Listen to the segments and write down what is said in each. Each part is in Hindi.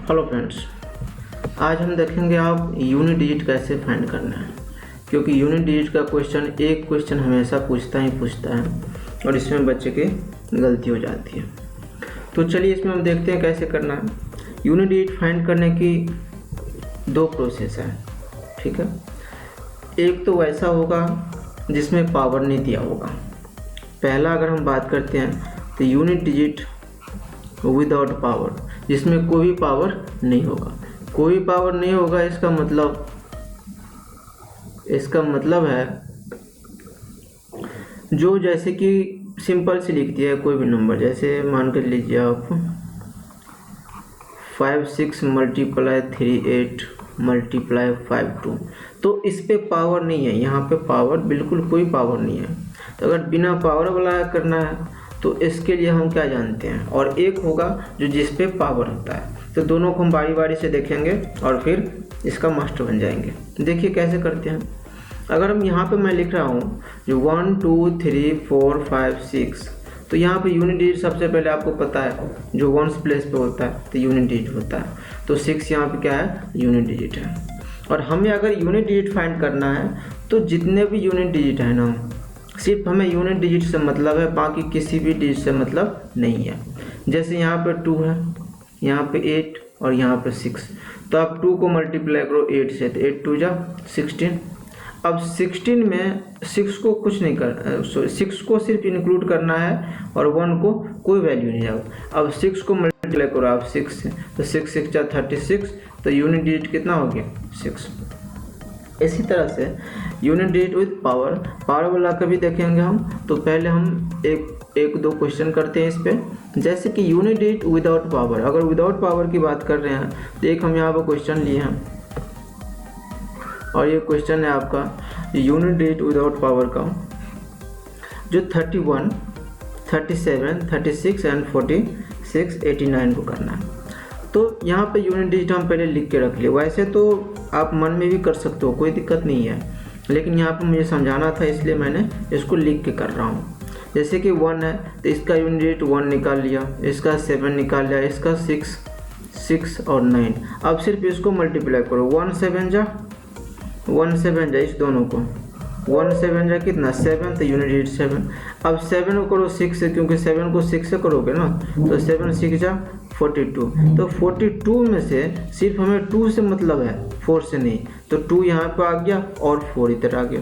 हेलो फ्रेंड्स, आज हम देखेंगे आप यूनिट डिजिट कैसे फाइंड करना है। क्योंकि यूनिट डिजिट का एक क्वेश्चन हमेशा पूछता है और इसमें बच्चे की गलती हो जाती है। तो चलिए इसमें हम देखते हैं कैसे करना है। यूनिट डिजिट फाइंड करने की दो प्रोसेस है, ठीक है। एक तो वैसा होगा जिसमें पावर नहीं दिया होगा। पहला अगर हम बात करते हैं तो यूनिट डिजिट विदाउट पावर, जिसमें कोई पावर नहीं होगा। कोई पावर नहीं होगा इसका मतलब है जो जैसे कि सिंपल से लिख दिया है कोई भी नंबर, जैसे मान कर लीजिए आप 5 6 मल्टीप्लाई 3 8 मल्टीप्लाई 5 2, तो इस पे पावर नहीं है। यहाँ पे पावर बिल्कुल कोई पावर नहीं है। तो अगर बिना पावर वाला करना है तो इसके लिए हम क्या जानते हैं, और एक होगा जो जिस पे पावर होता है। तो दोनों को हम बारी बारी से देखेंगे और फिर इसका मास्टर बन जाएंगे। देखिए कैसे करते हैं। अगर हम यहाँ पे मैं लिख रहा हूँ जो 1 2 3 4 5 6, तो यहाँ पे यूनिट डिजिट सबसे पहले आपको पता है जो वंस प्लेस पे होता है तो यूनिट डिजिट होता है। तो 6 यहाँ पे क्या है, यूनिट डिजिट है। और हमें अगर यूनिट डिजिट फाइंड करना है तो जितने भी यूनिट डिजिट है ना, सिर्फ हमें यूनिट डिजिट से मतलब है, बाकी किसी भी डिजिट से मतलब नहीं है। जैसे यहाँ पे 2 है, यहाँ पे 8 और यहाँ पे 6, तो आप 2 को मल्टीप्लाई करो 8 से, तो 8 2 जा 16। अब 16 में 6 को कुछ नहीं कर 6 को सिर्फ इंक्लूड करना है और 1 को कोई वैल्यू नहीं जाएगा। अब 6 को मल्टीप्लाई करो आप 6 से, तो 6 6 जा 36, तो यूनिट डिजिट कितना हो गया 6। इसी तरह से यूनिट डिजिट विद पावर वाला कभी देखेंगे हम। तो पहले हम एक दो क्वेश्चन करते हैं इस पे। जैसे कि यूनिट डिजिट विदाउट पावर, अगर विदाउट पावर की बात कर रहे हैं तो एक हम यहाँ पर क्वेश्चन लिए हैं, और ये क्वेश्चन है आपका यूनिट डिजिट विदाउट पावर का, जो 31 37 36 एंड 46 89 को करना है। तो यहाँ पे यूनिट डिजिट हम पहले लिख के रख लिए। वैसे तो आप मन में भी कर सकते हो, कोई दिक्कत नहीं है, लेकिन यहाँ पे मुझे समझाना था इसलिए मैंने इसको लिख के कर रहा हूँ। जैसे कि 1 है तो इसका यूनिट डिजिट 1 निकाल लिया, इसका 7 निकाल लिया, इसका 6 और 9। अब सिर्फ इसको मल्टीप्लाई करो, 1 7 जा इस दोनों को, 1 7 जा कितना 7, तो यूनिट डिजिट 7। अब 7 को करो 6 से, क्योंकि 7 को 6 से करोगे ना, तो 7 6 जा 42। तो 42 में से सिर्फ हमें 2 से मतलब है, 4 से नहीं। तो 2 यहाँ पे आ गया और 4 इधर आ गया,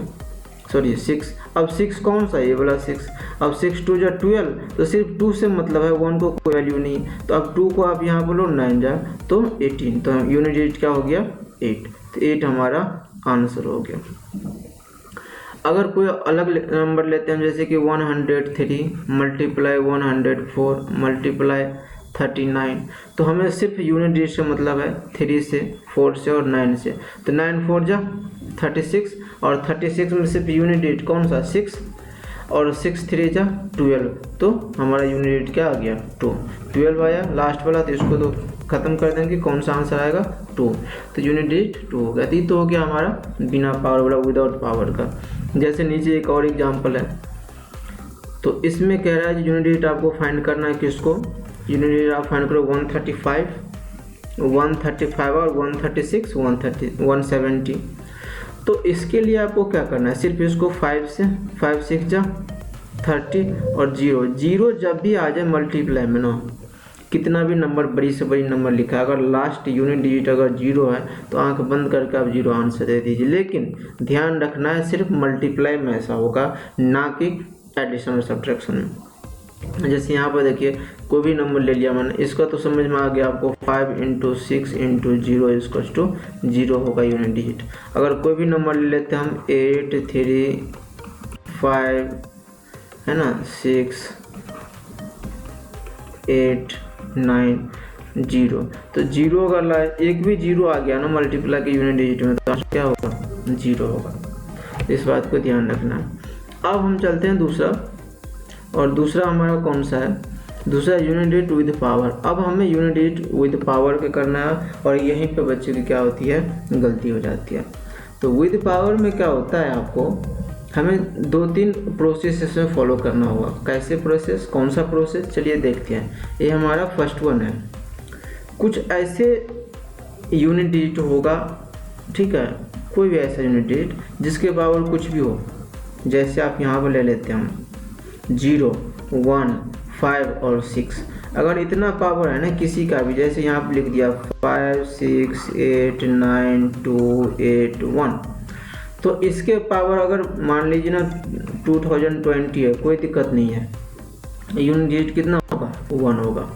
सॉरी 6। अब 6 कौन सा, ये वाला 6। अब 6 2 जा 12, तो सिर्फ 2 से मतलब है, 1 को कोई वैल्यू नहीं। तो अब 2 को आप यहाँ बोलो 9 जा तो 18, तो यूनिट डिजिट क्या हो गया 8। तो 8 हमारा आंसर हो गया। अगर कोई अलग नंबर लेते हैं, जैसे कि 103 मल्टीप्लाई 104 मल्टीप्लाई 39, तो हमें सिर्फ यूनिट डिजिट से मतलब है 3 से 4 से और 9 से। तो 9 4 जा 36, और 36 में सिर्फ यूनिट डिजिट कौन सा 6, और 6 3 जा 12, तो हमारा यूनिट डिजिट क्या आ गया 2। 12 आया लास्ट वाला, तो इसको तो ख़त्म कर देंगे, कौन सा आंसर आएगा 2। तो यूनिट डिजिट 2 हो गया। तो हो गया हमारा बिना पावर वाला विदाउट पावर का। जैसे नीचे एक और एग्जाम्पल है, तो इसमें कह रहा है यूनिट डिजिट आपको फाइंड करना है, किसको यूनिट डिजिट आप फाइंड करो 135 और 136 170। तो इसके लिए आपको क्या करना है, सिर्फ इसको 5 6 जा 30 और 0 जब भी आ जाए मल्टीप्लाई में ना, कितना भी नंबर बड़ी से बड़ी नंबर लिखा है, अगर लास्ट यूनिट डिजिट अगर 0 है तो आंख बंद करके आप 0 आंसर दे दीजिए। लेकिन ध्यान रखना है सिर्फ मल्टीप्लाई में ऐसा होगा, ना कि एडिशन और सब्ट्रैक्शन में। जैसे यहाँ पर देखिए कोई भी नंबर ले लिया मैंने, इसका तो समझ में आ गया आपको 5 × 6 × 0 = 0 होगा यूनिट डिजिट। अगर कोई भी नंबर ले लेते हैं हम 8 3 5 है ना 6 8 9 0, तो 0 अगर लाए एक भी 0 आ गया ना मल्टीप्लाई के यूनिट डिजिट में, तो क्या होगा 0 होगा। इस बात को ध्यान रखना। अब हम चलते हैं दूसरा, और दूसरा हमारा कौन सा है, दूसरा यूनिट डिजिट विद पावर। अब हमें यूनिट डिजिट विद पावर के करना है, और यहीं पे बच्चे की क्या होती है, गलती हो जाती है। तो विद पावर में क्या होता है, आपको हमें 2-3 प्रोसेस इसमें फॉलो करना होगा। कैसे प्रोसेस, कौन सा प्रोसेस, चलिए देखते हैं। ये हमारा फर्स्ट वन है। कुछ ऐसे यूनिट डिजिट होगा, ठीक है, कोई भी ऐसा यूनिट डिजिट जिसके पावर कुछ भी हो, जैसे आप यहाँ पर ले लेते हैं हम 0, 1, 5 और 6। अगर इतना पावर है ना किसी का भी, जैसे यहाँ पर लिख दिया 5, 6, 8, 9, 2, 8, 1, तो इसके पावर अगर मान लीजिए ना 2020 है, कोई दिक्कत नहीं है, यूनिट डिजिट कितना होगा, 1 होगा।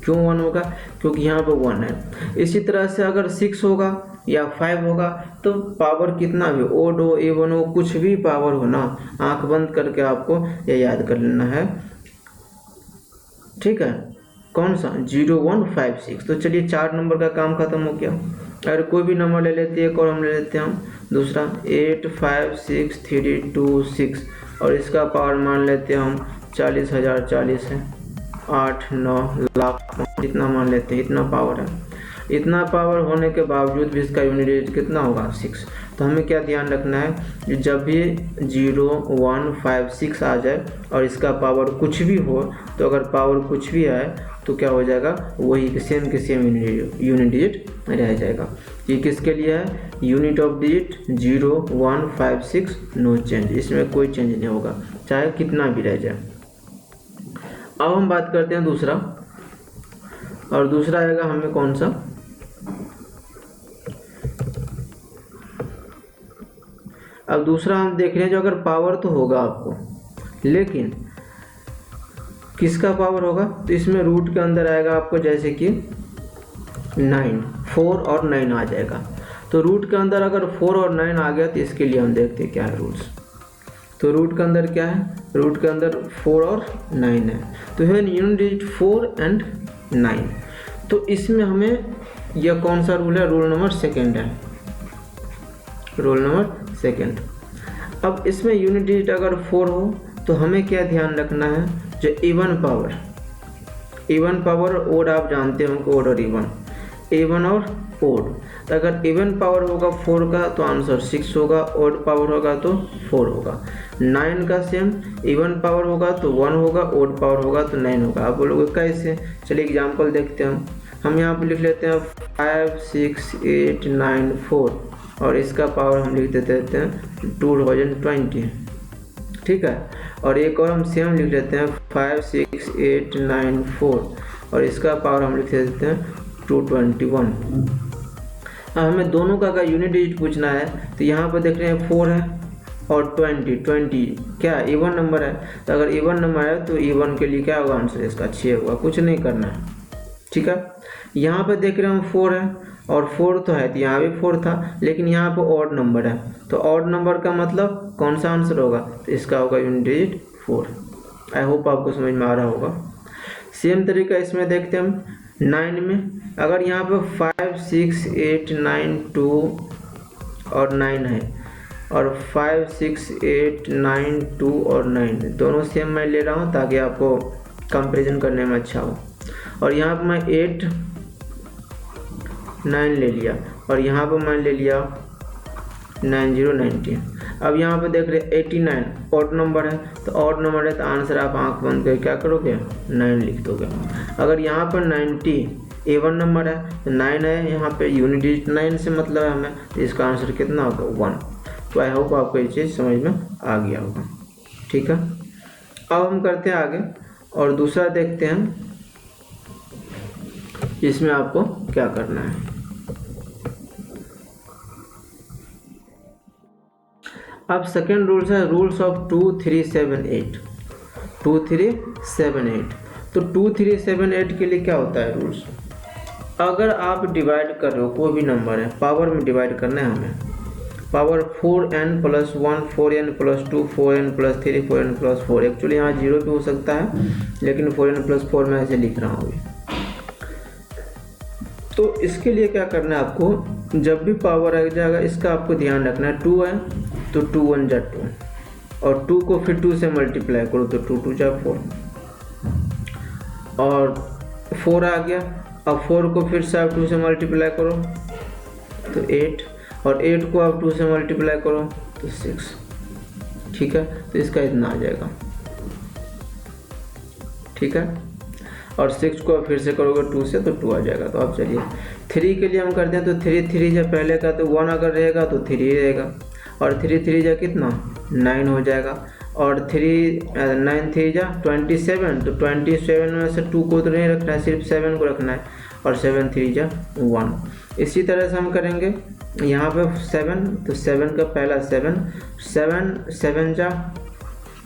क्यों 1 होगा, क्योंकि यहाँ पर 1 है। इसी तरह से अगर 6 होगा या 5 होगा तो पावर कितना भी, ओड हो, इवन हो, कुछ भी पावर हो ना, आंख बंद करके आपको ये याद कर लेना है, ठीक है। कौन सा, 0, 1, 5, 6। तो चलिए 4 नंबर का काम खत्म हो गया। अगर कोई भी नंबर ले लेते हैं, एक और हम ले लेते हैं हम दूसरा 8, 5, 6, 3, 2, 6 और इसका पावर मान लेते हैं हम 40,000 40 है, 8, 9 लाख, इतना मान लेते हैं, इतना पावर है। इतना पावर होने के बावजूद भी इसका यूनिट डिजिट कितना होगा, 6। तो हमें क्या ध्यान रखना है कि जब भी 0, 1, 5, 6 आ जाए और इसका पावर कुछ भी हो, तो अगर पावर कुछ भी आए तो क्या हो जाएगा, वही के सेम यूनिट डिजिट रह जाएगा। ये किसके लिए है, unit of digit 0, 1, 5, 6 no change, इसमें कोई चेंज नहीं होगा चाहे कितना भी रह जाए। अब हम बात करते हैं दूसरा, और दूसरा आएगा हमें कौन सा, अब दूसरा हम देख रहे हैं जो अगर पावर तो होगा आपको, लेकिन किसका पावर होगा, तो इसमें रूट के अंदर आएगा आपको जैसे कि 9, 4 और 9 आ जाएगा। तो रूट के अंदर अगर 4 और 9 आ गया तो इसके लिए हम देखते हैं क्या है रूट्स। तो रूट के अंदर क्या है, रूट के अंदर 4 और 9 है, तो है यूनिट डिजिट 4 एंड 9। तो इसमें हमें यह कौन सा रूल है, रूल नंबर 2 है, रूल नंबर 2। अब इसमें यूनिट डिजिट अगर 4 हो तो हमें क्या ध्यान रखना है, जो इवन पावर ओड आप जानते हो, ओड और इवन और ओड। तो अगर इवन पावर होगा 4 का तो आंसर 6 होगा, ओड पावर होगा तो 4 होगा। 9 का सेम, इवन पावर होगा तो 1 होगा, ओड पावर होगा तो 9 होगा। आप बोलोगे कैसे, चलिए एग्जाम्पल देखते हैं। हम यहाँ पर लिख लेते हैं 5, 6, 8, 9, 4 और इसका पावर हम लिख देते हैं 2020, ठीक है। और एक और हम सेम लिख लेते हैं 5, 6, 8, 9, 4 और इसका पावर हम लिख देते हैं 221। अब हमें दोनों का अगर यूनिट डिजिट पूछना है तो यहाँ पर देख रहे हैं 4 है और 20 क्या इवन नंबर है, तो अगर इवन नंबर है तो इवन के लिए क्या होगा आंसर, इसका 6 होगा, कुछ नहीं करना है, ठीक है। यहाँ पर देख रहे हैं हम 4 है और 4 तो है, तो यहाँ भी 4 था, लेकिन यहाँ पर ऑड नंबर है, तो ऑड नंबर का मतलब कौन सा आंसर होगा, तो इसका होगा यूनिट डिजिट 4। आई होप आपको समझ में आ रहा होगा। सेम तरीका इसमें देखते हैं हम 9 में, अगर यहाँ पर 5, 6, 8, 9, 2 और 9 है और 5, 6, 8, 9, 2 और 9 दोनों सेम मैं ले रहा हूँ ताकि आपको कंपेरिजन करने में अच्छा हो। और यहाँ पर मैं 8, 9 ले लिया और यहाँ पर मैं ले लिया 9090। अब यहाँ पे देख रहे 89 ऑड नंबर है, तो ऑड नंबर है तो आंसर आप आंख बंद कर क्या करोगे, 9 लिख दोगे। अगर यहाँ पर 90 एवन नंबर है तो 9 है, यहाँ पे यूनिट डिजिट 9 से मतलब है हमें, तो इसका आंसर कितना होगा 1। तो आई होप आपको ये चीज़ समझ में आ गया होगा, ठीक है। अब हम करते हैं आगे और दूसरा देखते हैं इसमें आपको क्या करना है। अब सेकेंड रूल्स है रूल्स ऑफ 2, 3, 7, 8। 2, 3, 7, 8। तो 2, 3, 7, 8 के लिए क्या होता है रूल्स, अगर आप डिवाइड कर रहे हो कोई भी नंबर है, पावर में डिवाइड करना है हमें, power 4n + 1, 4n + 2, 4n + 3, 4n + 4। Actually यहाँ 0 भी हो सकता है, लेकिन 4n + 4 मैं ऐसे लिख रहा हूँ अभी। तो इसके लिए क्या करना है आपको, जब भी पावर आ जाएगा इसका आपको ध्यान रखना है। 2 है तो 2 1 जा 2 और 2 को फिर 2 से मल्टीप्लाई करो तो 2 2 जा 4 और 4 आ गया। अब 4 को फिर से आप 2 से मल्टीप्लाई करो तो 8 और 8 को आप 2 से मल्टीप्लाई करो तो 6, ठीक है। तो इसका इतना आ जाएगा, ठीक है। और 6 को फिर से करोगे 2 से तो 2 आ जाएगा। तो अब चलिए 3 के लिए हम करते हैं, तो 3 जब पहले का तो 1 अगर रहेगा तो 3 रहेगा, और 3 जा कितना 9 हो जाएगा, और 9 3 जा 27, तो 27 में से 2 को तो नहीं रखना है, सिर्फ 7 को रखना है, और 7 3 जा 1। इसी तरह से हम करेंगे यहाँ पे 7, तो 7 का पहला 7 जा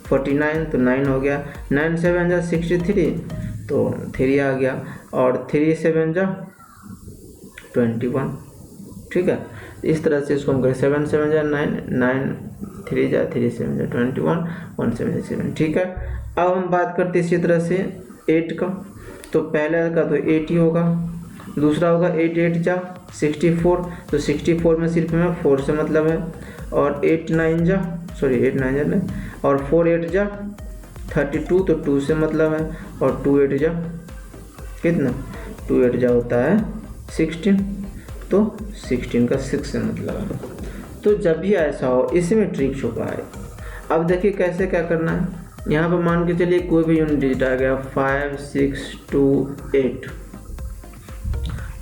49, तो 9 हो गया, 9 7 जा 63, तो 3 आ गया, और 3 7 जा 21। ठीक है, इस तरह से इसको हम करें 7 7 जा 9, 9 3 जा 3 7 जा 21, 1 7 जा 7। ठीक है, अब हम बात करते हैं इसी तरह से 8 का। तो पहले का तो 8 ही होगा, दूसरा होगा 8 8 जा 64, तो 64 में सिर्फ हमें 4 से मतलब है, और 8 9 जा नहीं, और 4 8 जा 32, तो 2 से मतलब है, और 2 8 जा कितना 2 8 जा होता है 16, तो 16 का 6 से मतलब है। तो जब भी ऐसा हो इसमें ट्रिक छुपा है। अब देखिए कैसे क्या करना है। यहाँ पर मान के चलिए कोई भी यूनिट डिजिट आ गया 5 6 2 8,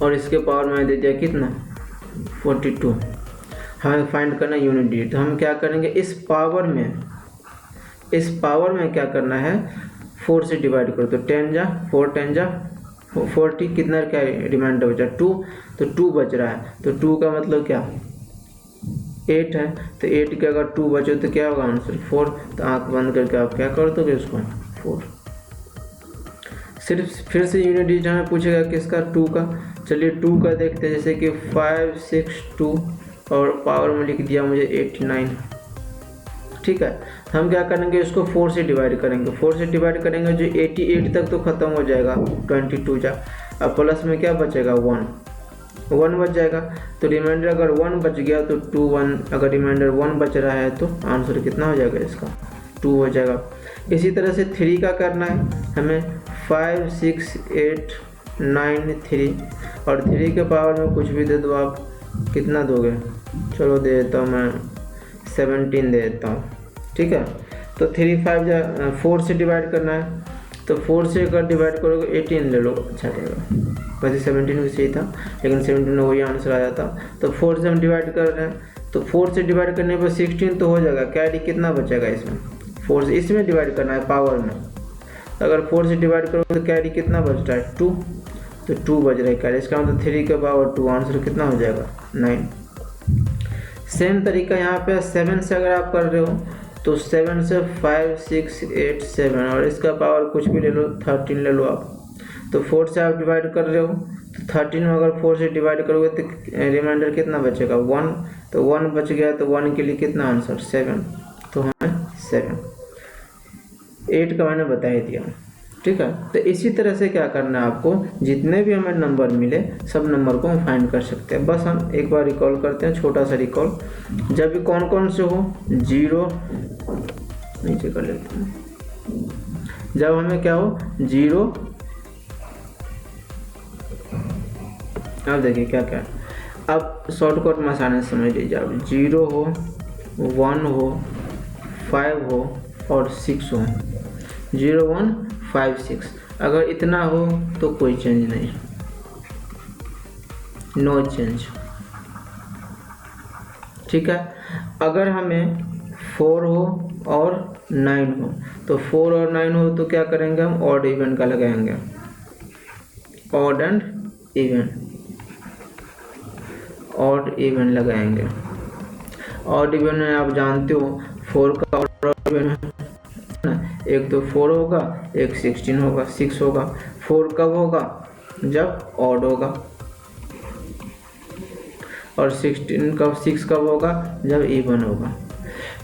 और इसके पावर में दे दिया कितना 42। हमें फाइंड करना यूनिट डिजिट, तो हम क्या करेंगे इस पावर में क्या करना है 4 से डिवाइड करो, तो 10 जा 4 10 जा 40, कितना क्या रिमाइंडर बचा 2, तो 2 बच रहा है, तो 2 का मतलब क्या 8 है, तो 8 के अगर 2 बचे तो क्या होगा आंसर 4। तो आंख बंद करके आप क्या कर दोगे उसको 4। सिर्फ फिर से यूनिट डिजिट हमें पूछेगा किसका 2 का। चलिए 2 का देखते हैं, जैसे कि 5 6 2, और पावर में लिख दिया मुझे 89। ठीक है, हम क्या करेंगे इसको 4 से डिवाइड करेंगे, 4 से डिवाइड करेंगे जो 88 तक तो ख़त्म हो जाएगा 22 जा, अब प्लस में क्या बचेगा 1 बच जाएगा, तो रिमाइंडर अगर 1 बच गया तो 2 1, अगर रिमाइंडर 1 बच रहा है तो आंसर कितना हो जाएगा इसका 2 हो जाएगा। इसी तरह से 3 का करना है हमें 5 6 8 9 3, और 3 के पावर में कुछ भी दे दो आप, कितना दोगे, चलो दे देता हूँ मैं 17 दे देता हूँ। ठीक है, तो 3 5 जा 4 से डिवाइड करना है, तो 4 से अगर डिवाइड करोगे 18 ले लो, अच्छा रहेगा, वैसे 17 भी सही था लेकिन 17 में वही आंसर आया था। तो 4 से हम डिवाइड कर रहे हैं, तो 4 से डिवाइड करने पर 16 तो हो जाएगा, कैरी कितना बचेगा इसमें 4 से, इसमें डिवाइड करना है पावर में, अगर 4 से डिवाइड करोगे तो कैरी कितना बच रहा है 2, तो 2 बच रहा है कैरी, इसका मतलब 3 के पावर 2, आंसर कितना हो जाएगा 9। सेम तरीका यहाँ पे 7 से अगर आप कर रहे हो तो 7 से 5 6 8 7, और इसका पावर कुछ भी ले लो 13 ले लो आप, तो 4 से आप डिवाइड कर रहे हो तो 13 में अगर 4 से डिवाइड करोगे तो रिमाइंडर कितना बचेगा 1, तो 1 बच गया, तो 1 के लिए कितना आंसर 7, तो हमें 7। 8 का मैंने बता ही दिया। ठीक है, तो इसी तरह से क्या करना है आपको, जितने भी हमें नंबर मिले सब नंबर को हम फाइंड कर सकते हैं। बस हम एक बार रिकॉल करते हैं, छोटा सा रिकॉल, जब भी कौन कौन से हो 0 नीचे कर लेते हैं, जब हमें क्या हो 0, अब देखिए क्या क्या, अब शॉर्टकट में आसानी से समझ लीजिए आप, 0 हो 1 हो 5 हो और 6 हो, 0 1 5 6, अगर इतना हो तो कोई चेंज नहीं, नो चेंज। ठीक है, अगर हमें 4 हो और 9 हो, तो 4 और 9 हो तो क्या करेंगे हम ऑड इवन का लगाएंगे, odd and even, odd even लगाएंगे। ऑड इवन में आप जानते हो 4 का ऑड इवन है ना, एक तो 4 होगा, एक 16 होगा, 6 होगा। 4 कब होगा, जब ऑड होगा, और 16 कब 6 कब होगा, जब इवन होगा।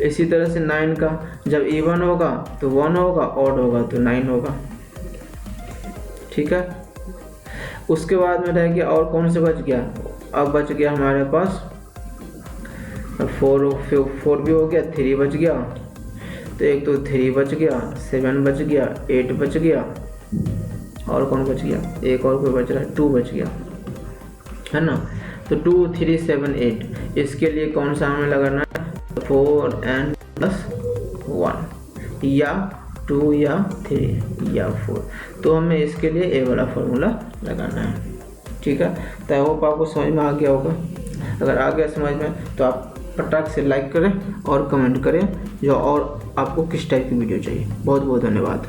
इसी तरह से 9 का जब इवन होगा तो 1 होगा, ऑड होगा तो 9 होगा। ठीक है, उसके बाद में रह गया और कौन से बच गया, अब बच गया हमारे पास 4 भी हो गया, 3 बच गया, तो एक तो 3 बच गया, 7 बच गया, 8 बच गया, और कौन बच गया, एक और कोई बच रहा है 2 बच गया, है ना। तो 2 3 7 8, इसके लिए कौन सा हमें लगाना है 4 n + 1, या 2 या 3 या 4, तो हमें इसके लिए ए वाला फार्मूला लगाना है। ठीक है, तो आई होप आपको समझ में आ गया होगा। अगर आ गया समझ में तो आप फटाक से लाइक करें और कमेंट करें जो और आपको किस टाइप की वीडियो चाहिए। बहुत बहुत धन्यवाद।